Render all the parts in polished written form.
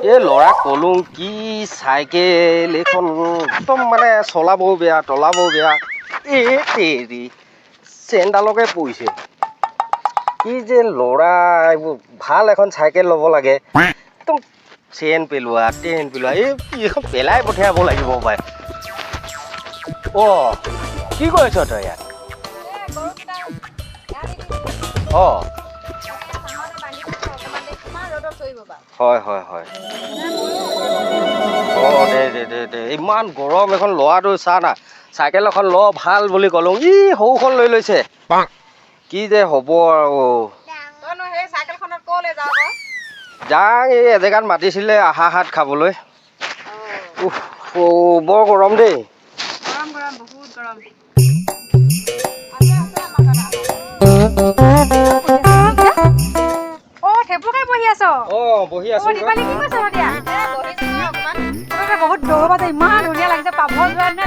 এই ল'ৰা কলুং কি চাইকেল এইখন একদম মানে চলাবও বেয়া তলাবও বেয়া এই তেৰি চেইনডালকে পৰিছে কি যে ল'ৰা এইবোৰ ভাল এখন চাইকেল ল'ব লাগে একদম চেইন পেলোৱা এই কি এখন পেলাই পঠিয়াব লাগিব পাই কি কৰিছ তই ইয়াত হয় দে ইমান গৰম এখন লোৱাটো চা না চাইকেল এখন ল ভাল বুলি ক'লো সৰুখন লৈ লৈছে কি যে হ'ব আৰু যাং এই এজেগাত মাতিছিলে আহা হাত খাবলৈ বৰ গৰম দেই বহি আছো বহুত দৌৰবা ইমান ধুনীয়া লাগিছে পাভ যোৱা নাই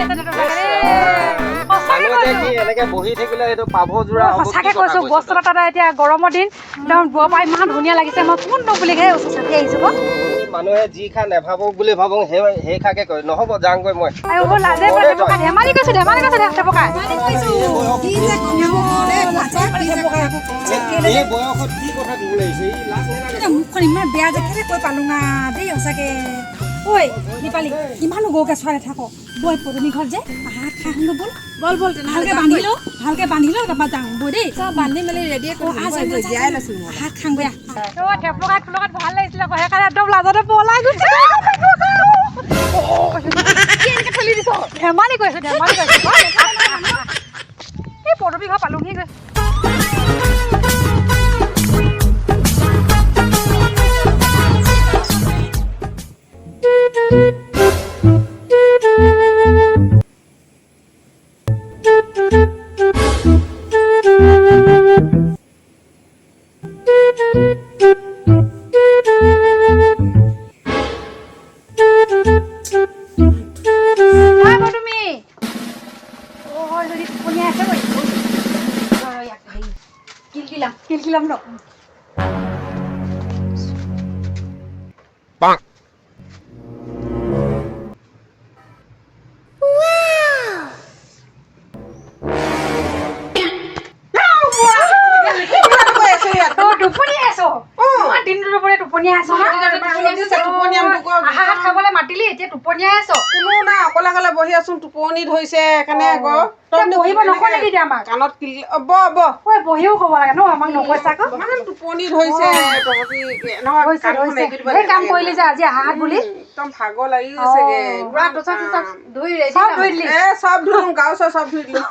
এনেকে বহি থাকিলে এইটো পাভ যোৰা সঁচাকে কৈছো বস্ত্ৰ এটা এতিয়া গৰমৰ দিন একদম বৰ পাই ইমান ধুনীয়া লাগিছে মই কোন ন বুলি ওচৰতে আহিছো মানুহে যি খা নেভাবক বুলি ভাবো সেই খাকে কয় নহ'ব যাংগৈ মই ধেমালি কৈছো মুখখন ইমান বেয়া দেখে কৈ পালো না দেই সঁচাকে ঐ নিপালি ইমানো গৌকে চৰাই থাক বৈ পদুমী ঘৰত যে হাত খাই শুনো বল ভালকে বান্ধি ল তাৰপৰা যাওঁ বৈ দেই চব বান্ধি মেলি ৰেডি জীয়াই লৈছো হাত খাং বেয়া ঠেপলকাত ভাল লাগিছিলে সেইকাৰণে একদম লাজতে পলাই গৈছে ধেমালি কৰিছো এই পদুমী ঘৰ পালোহি গৈ কিলকিলাম ন খাবলৈ মাতিলি এতিয়া টোপনিয়াই আছ কোনো না অকলে অকলে বহি আছো টোপনি ধৰিছে সেইকাৰণে আকৌ বহিব নকয় নেকি এতিয়া আমাক কাণত বহিও ক'ব লাগে ন আমাক নকৈছা আকৌ টোপনি ধৰিছে কাম কৰিলি যে আজি আহাত বুলি একদম ভাগৰ লাগি গৈছেগে চব ধুলো গাও চব ধুই দিলো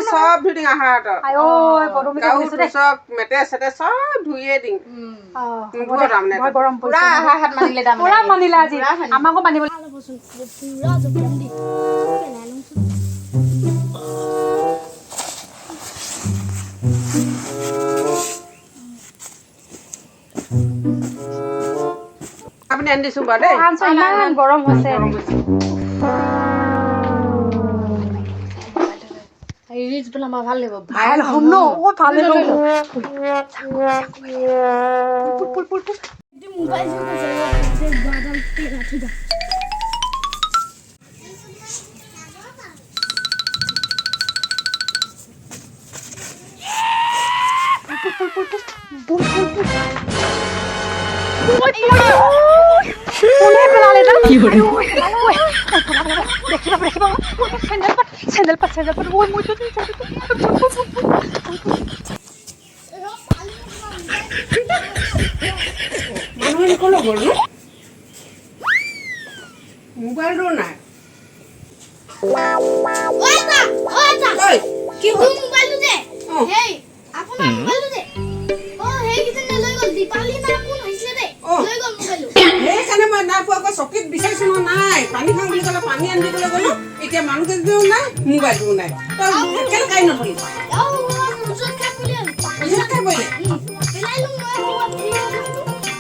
চব ধুই দিম আহাত চব মেটে চেটে চব ধুইয়ে দিম মানিলে আজি আমাকো মানিব আপুনি আনি দিছো বাৰু দেই ইমান গৰম হৈছে ৰিলছ বনাব ভাল লাগিব ভাল হম ন ভাল লাগিব মোবাইল চেন্ডেল পাত মোবাইলটো নাই কি হ'ল মোবাইলটো দে হেই আপোনাৰ মোবাইলটো দে হেই কিজনে লৈ গ'ল দীপালি না কোন হৈছিলে দে লৈ গ'ল মোবাইলটো সেইকাৰণে মই না পোৱা চকীত বিচাৰিছো নাই পানী খাওঁ বুলি ক'লে পানী আনি দিবলৈ গ'লো এতিয়া মানুহকেইজনেও নাই মোবাইলটো নাই তই কেলে কাই নথলি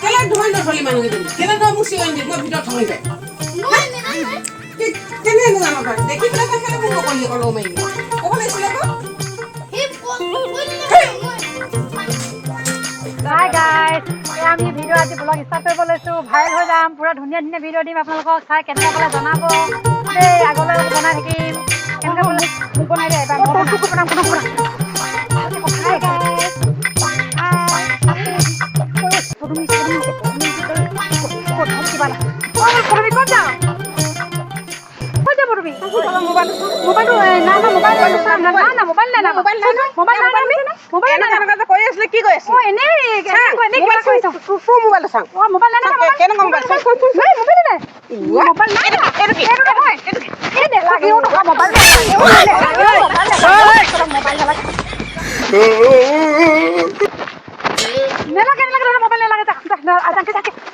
কেলে ধৰি নথলি মানুহকেইজনী কেলে তই মোক চিঞৰি দি মই ভিতৰত থৈ যায় কেনে জানো তই দেখি পেলাই তই কেলে মোক নকলি ক'লো মাৰি ক'ব লাগিছিলে Hi guys. আমি ভিডিঅ' আজি ব্লগ ষ্টাৰ্ট কৰিব লৈছোঁ ভাইৰেল হৈ যাম পুৰা ধুনীয়া ধুনীয়া ভিডিঅ' দিম আপোনালোকক চাই কেনেকৈ বোলে জনাব দেই আগলৈ বনাই থাকিম কেনেকৈ বোলে মোক বনাই দিয়ে এবাৰ বনাম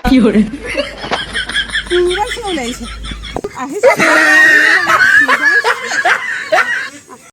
কি